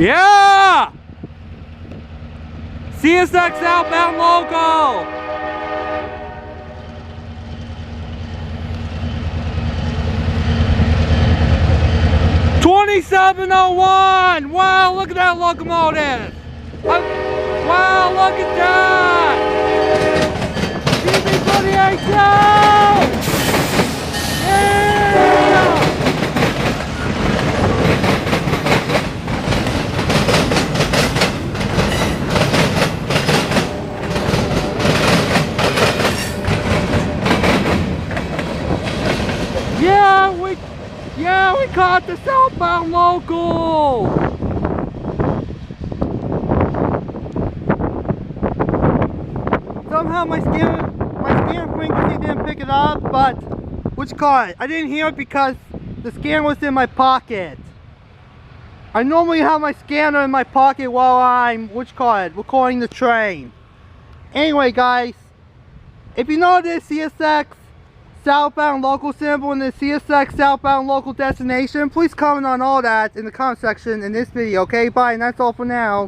Yeah! CSX southbound local! $27.01! Wow, look at that locomotive! Wow, look at that! CB28 South! Yeah! Yeah, we caught the southbound local! Somehow my scan frequency didn't pick it up, but I didn't hear it because the scan was in my pocket. I normally have my scanner in my pocket while I'm recording the train. Anyway guys, if you know this CSX southbound local symbol and the CSX southbound local destination, please comment on all that in the comment section in this video, okay? Bye, and that's all for now.